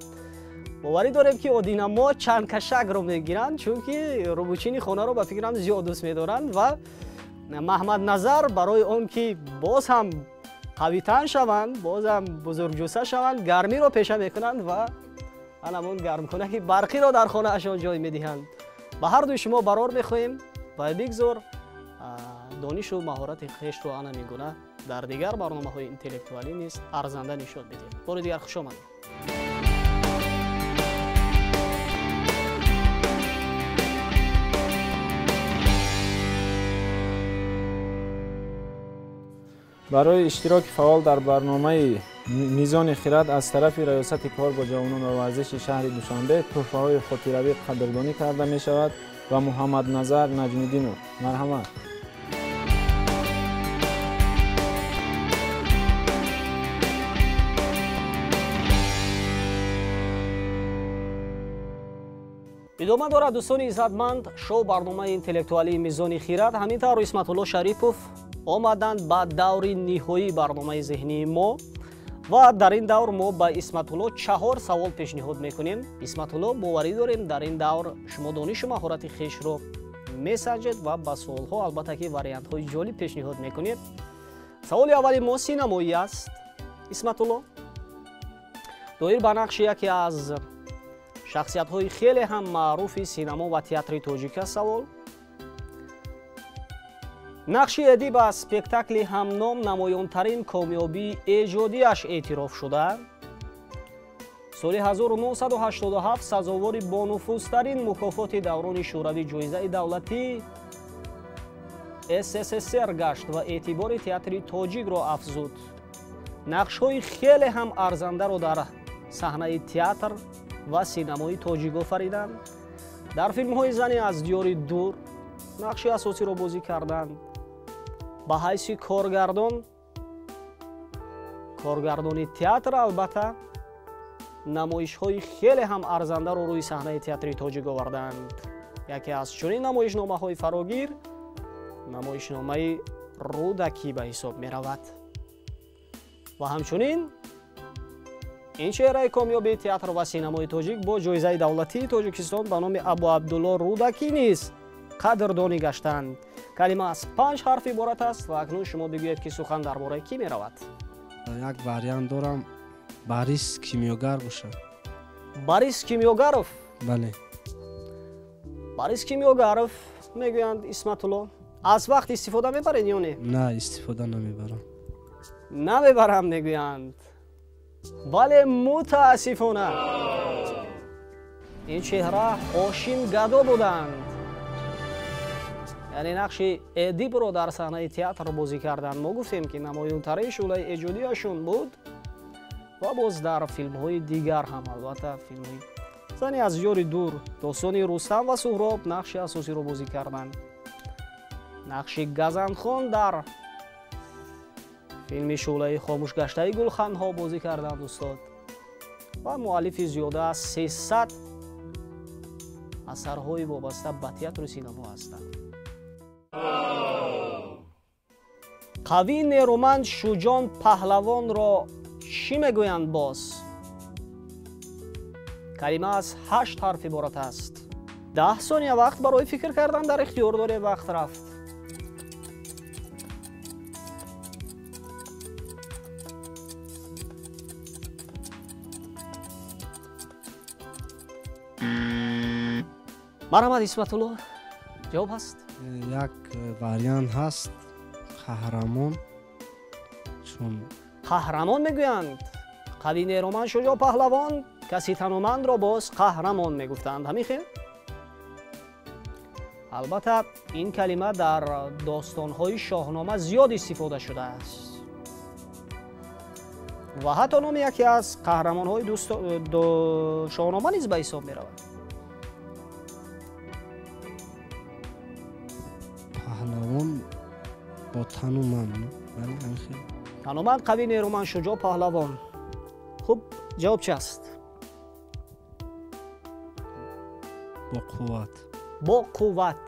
боварӣ дорем ки одинамо чанд кашакро мегиранд, чунки рӯбучини хонаро ба фикрам зиёд дӯст медоранд ва маҳмадназар барои он ки боз ҳам қавитан шаванд, боз ҳам бузургҷуса шаванд, гармиро пеша мекунанд ва анамон гармкунаки барқиро дар хонаашон ҷой медиҳанд. ба ҳардуи шумо барор мехоҳем ва бигзор донишу маҳорати хешро анамин гуна дар дигар барномаҳои интеллектуалӣ низ арзанда нишон бидиҳед. бори дигар хушомадед. барои иштироки фаъол дар барномаи мизони хирад аз тарафи раёсати кор бо ҷавонон ва варзиши шаҳри душанбе тӯҳфаҳои хотиравӣ қадрдонӣ карда мешавад ва муҳаммадназар наҷмиддинов. марҳамат. идома дорад дӯстони иззатманд. шоу барномаи интеллектуалии мизони хирад ҳамин тавр исматулло шарипов омаданд ба даври ниҳоии барномаи зеҳнии мо ва дар ин давр мо ба исматулло 4 савол пешниҳод мекунем. исматулло, боварӣ дорем дар ин давр шумо донишу маҳорати хешро месанҷед ва ба суолҳо албатта ки вариантҳои ҷолиб пешниҳод мекунед. саволи аввали мо синамоӣ аст. исматулло, доир ба нақши яке аз шахсиятҳои хеле ҳам маъруфи синамо ва театри тоҷик аст савол. нақши эдӣ ба спектакли ҳамном намоёнтарин комёбии эҷодиаш эътироф шуда. соли 1987 сазовори бонуфузтарин мукофоти даврони шӯравӣ ҷоизаи давлатии СССР гашт ва эътибори театри тоҷикро афзуд. нақшҳои хеле ҳам арзандаро дар саҳнаи театр ва синамои тоҷик офариданд. дар филмҳои зани аз диёри дур нақши асосиро бозӣ карданд. ба ҳайси коргардони театр албатта намоишҳои хеле ҳам арзандаро рӯи саҳнаи театри тоҷик оварданд. яке аз чунин намоишномаҳои фарогир намоишномаи рӯдакӣ ба ҳисоб меравад. ва ҳамчунин ин чеҳраи комёби театр ва синамои тоҷик бо ҷоизаи давлатии тоҷикистон ба номи абу абдулло рӯдакӣ низ қадрдонӣ гаштанд. калима аз 5 ҳарф иборат аст ва акнун шумо бигӯед ки сухан дар бораи кӣ меравад. як вариант дорам, Борис Кимёгар бошад. Борис Кимёгаров? бале. Борис Кимёгаров мегӯянд. исматулло, аз вақт истифода мебаред ё не? не, истифода намебарам. намебарам мегӯянд. бале, мутаассифона ин чеҳра ҳошим гадо буданд. яъне нақши эдибро дар саҳнаи театр бозӣ карданд. мо гуфтем ки намоёнтарин шӯълаи эҷодиашон буд ва боз дар филмҳои дигар ҳам албатта филмҳои зани аз ёри дур достони рустам ва суҳроб нақши асосиро бозӣ карданд. нақши газанхон дар филми шӯълаи хомӯшгаштаи гулханҳо бозӣ карданд устод ва муаллифи зиёда аз 300 асарҳои вобаста ба театру синемо ҳастанд. қавӣ нерӯманд шуҷон паҳлавонро чӣ мегӯянд боз? калима аз 8 ҳарф иборат аст. 10 сония вақт барои фикр кардан дар ихтиёр доред. вақт рафт. марҳамат исматулло, ҷавоб ҳаст? як вариант ҳаст қаҳрамон, чун қаҳрамон мегӯянд. қавӣ нерӯманд шуҷоъ паҳлавон, каси таномандро боз қаҳрамон мегуфтанд. ҳамин хел? албатта ин калима дар достонҳои шоҳнома зиёд истифода шудааст ва ҳатто номи яке аз қаҳрамонҳои шоҳнома низ ба ҳисоб меравад. паҳлавон бо таноманд, вале анхел таноманд, қавӣ нерӯманд шуҷоъ паҳлавон. хуб, ҷавоб чӣ аст? бо қувват. бо қувват.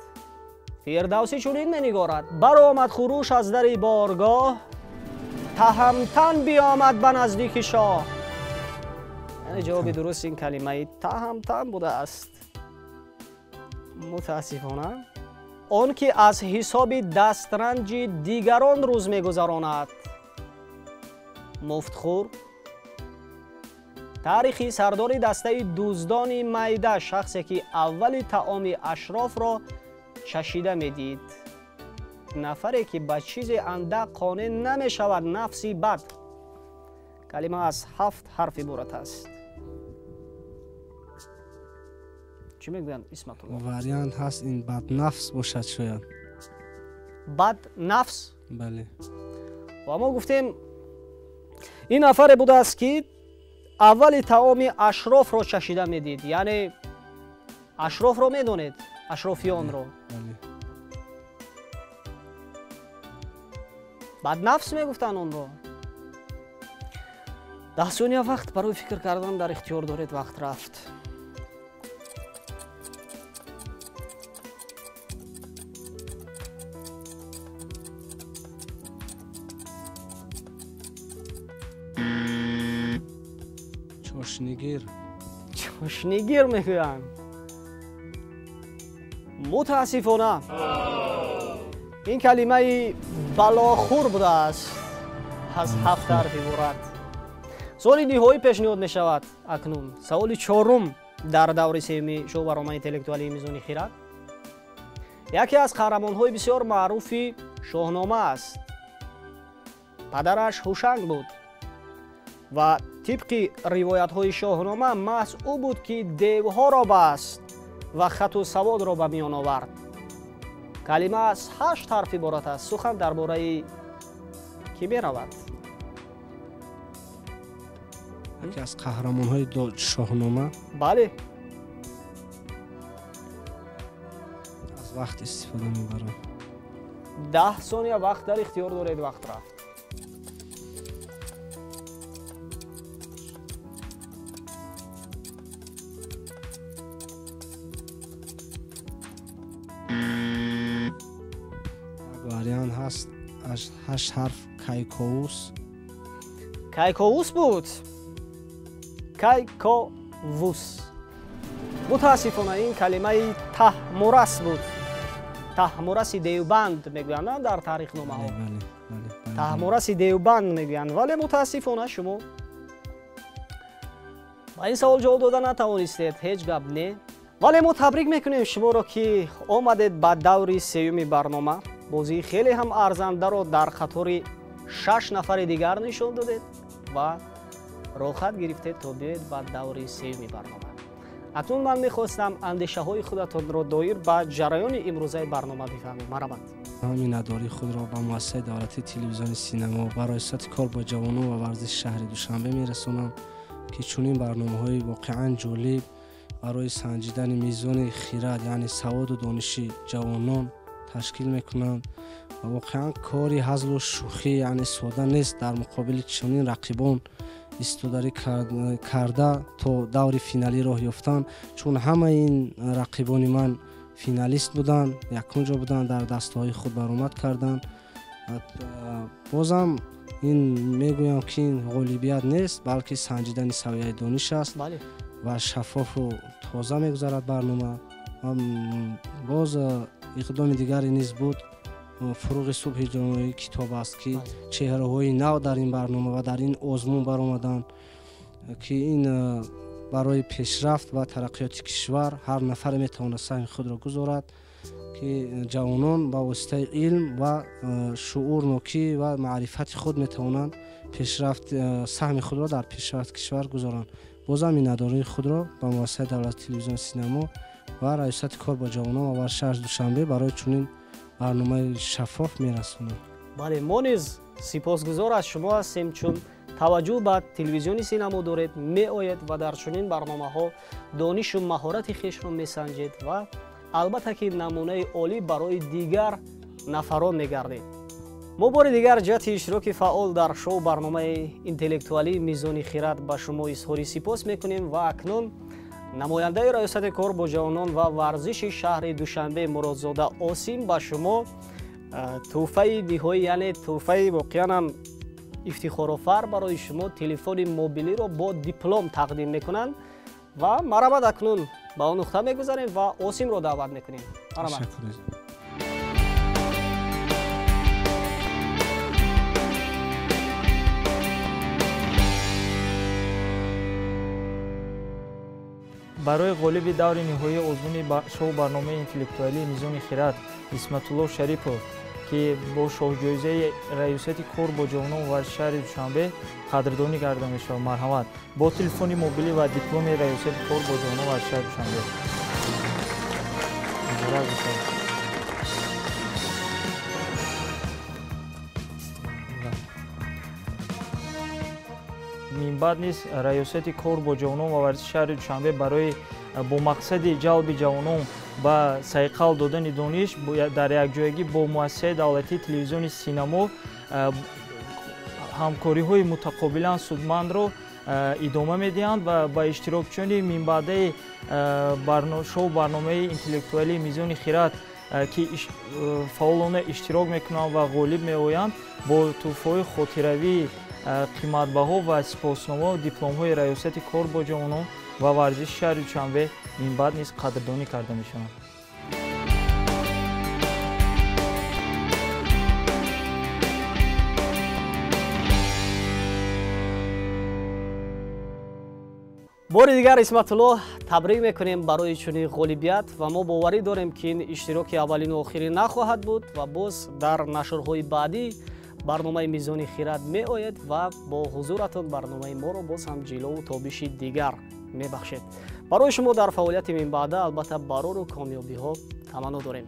фирдавсӣ чунин менигорад: баромад хурӯш аз дари боргоҳ, таҳамтан биёмад ба наздики шоҳ. яъне ҷавоби дуруст ин калимаи таҳамтан будааст. мутаассифона он ки аз ҳисоби дастранҷи дигарон рӯз мегузаронад. муфтхӯр таърихи сардори дастаи дуздони майда, шахсе ки аввали таоми ашрофро чашида медид. нафаре ки ба чизе андак қонеъ намешавад, нафси бад. калима аз 7 ҳарф иборат аст. чӣ мегӯянд исматулло? вариант ҳаст ин баднафс бошад шояд. баднафс? бале. ва мо гуфтем ин нафаре будааст ки аввали таоми ашрофро чашида медид. яъне ашрофро медонед, ашрофионро. баднафс мегуфтанд онро. 10 сония вақт барои фикр кардан дар ихтиёр доред. вақт рафт. чошнигир. чошнигир мегӯянд. мутаассифона ин калимаи балохур будааст. аз 7 ҳарф иборат. соли ниҳоӣ пешниҳод мешавад акнун. саволи 4 дар даври сеюми шоу барномаи интеллектуалии мизони хирад. яке аз қаҳрамонҳои бисёр маъруфи шоҳнома аст. падараш ҳушанг буд ва тибқи ривоятҳои шоҳнома маҳз ӯ буд ки девҳоро баст ва хату саводро ба миён овард. калима аз 8 ҳарф иборат аст. сухан дар бораи кӣ меравад? яке аз қаҳрамонҳои шоҳнома. бале. аз вақт истифода мебарам. 10 сония вақт дар ихтиёр доред. вақт рафт. вариант ҳаст 8 ҳарф кайковус. кайковус буд. кайковус. мутаассифона ин калимаи таҳмурас буд. таҳмураси девбанд мегӯянд дар таърихномаҳо. таҳмураси девбанд мегӯянд. вале мутаассифона шумо ба ин савол ҷавоб дода натавонистед. ҳеҷ гап не. вале мо табрик мекунем шуморо ки омадед ба даври сеюми барнома. бозии хеле ҳам арзандаро дар қатори 6 нафари дигар нишон додед ва рохат гирифтед то биёед ба даври сеюми барнома. акнун ман мехостам андешаҳои худатонро доир ба ҷараёни имрӯзаи барнома бифаҳмед. марҳамат. миннатдории худро ба муассисаи давлатии телевизиони синемо ва раёсати кор бо ҷавонон ва варзиши шаҳри Душанбе мерасонам, ки чунин барномаҳои воқеан ҷолиб барои санҷидани мизони хирад, яъне саводу дониши ҷавонон ташкил мекунанд. ва воқеан кори ҳазлу шӯхӣ, яъне сода нест дар муқобили чунин рақибон истодарӣ карда то даври финалӣ роҳ ёфтан, чун ҳамаи ин рақибони ман финалист буданд, якунҷо буданд, дар дастаҳои худ баромад карданд. бозам ин мегӯям ки ин ғолибият нест, балки санҷидани савияи дониш аст ва шаффофу тоза мегузарад барнома. боз иқдоми дигаре низ буд, фуруғи субҳи ҷомоаи китоб аст, ки чеҳраҳои нав дар ин барнома ва дар ин озмун баромаданд, ки ин барои пешрафт ва тараққиёти кишвар ҳар нафаре метавонад саҳми худро гузорад, ки ҷавонон ба воситаи илм ва шуурнокӣ ва маърифати худ метавонанд саҳми худро дар пешрафти кишвар гузоранд. бозам миннатдории худро ба муассисаи давлати телевизиони синемо ва раёсати кор бо ҷавонон ва варзиши шаҳри Душанбе барои чунин барномаи шаффоф мерасонам. бале, мо низ сипосгузор аз шумо ҳастем, чун таваҷҷӯҳ ба телевизиони синемо доред, меоед ва дар чунин барномаҳо донишу маҳорати хешро месанҷед ва албатта ки намунаи олӣ барои дигар нафарон мегардед. мо бори дигар ҷиҳати иштироки фаъол дар шоу барномаи интеллектуалии мизони хирад ба шумо изҳори сипос мекунем ва акнун намояндаи раёсати кор бо ҷавонон ва варзиши шаҳри Душанбе Муродзода Осим ба шумо тӯҳфаи ниҳоӣ, яъне тӯҳфаи воқеан ифтихорофар барои шумо телефони мобилиро бо диплом тақдим мекунанд ва марҳамат, акнун ба он нуқта мегузарем ва Осимро даъват мекунем. Марҳамат. барои ғолиби даври ниҳоии озмуни шоу барномаи интеллектуалии мизони хирад Исматулло Шарипов, ки бо шоҳҷоизаи раёсати кор бо ҷавонон ва шаҳри Душанбе қадрдонӣ гарда мешавад. Марҳамат. Бо телефони мобилӣ ва дипломи раёсати кор бо ҷавонон ва шаҳри Душанбе. минбаъд низ раёсати кор бо ҷавонон ва варзиши шаҳри Душанбе барои бо мақсади ҷалби ҷавонон ба сайқал додани дониш дар якҷоягӣ бо муассисаи давлатии телевизиони синемо ҳамкориҳои мутақобилан судмандро идома медиҳанд ва ба иштирокчиёни минбаъдаи шоу барномаи интеллектуалии мизони хирад, ки фаъолона иштирок мекунанд ва ғолиб меоянд, бо тӯҳфаҳои хотиравии қиматбаҳо ва сипосномо дипломҳои раёсати кор бо ҷавонон ва варзиши шаҳри Душанбе минбаъд низ қадрдонӣ карда мешаванд. бори дигар Исматулло табрик мекунем барои чунин ғолибият ва мо боварӣ дорем ки ин иштироки аввалину охирин нахоҳад буд ва боз дар нашрҳои баъдӣ барномаи мизони хирад меояд ва бо ҳузуратон барномаи моро боз ҳам ҷилову тобиши дигар мебахшед. барои шумо дар фаъолияти минбаъда албатта барору комёбиҳо таманно дорем.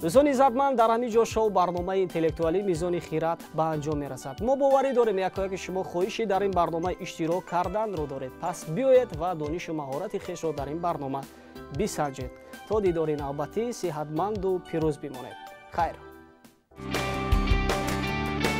дӯстони иззатманд, дар ҳамин ҷо шоу барномаи интеллектуалии мизони хирад ба анҷом мерасад. мо боварӣ дорем якояки шумо хоҳиши дар ин барнома иштирок карданро доред. пас биёед ва донишу маҳорати хешро дар ин барнома бисанҷед. то дидори навбатӣ сиҳатманду пирӯз бимонед. хайр.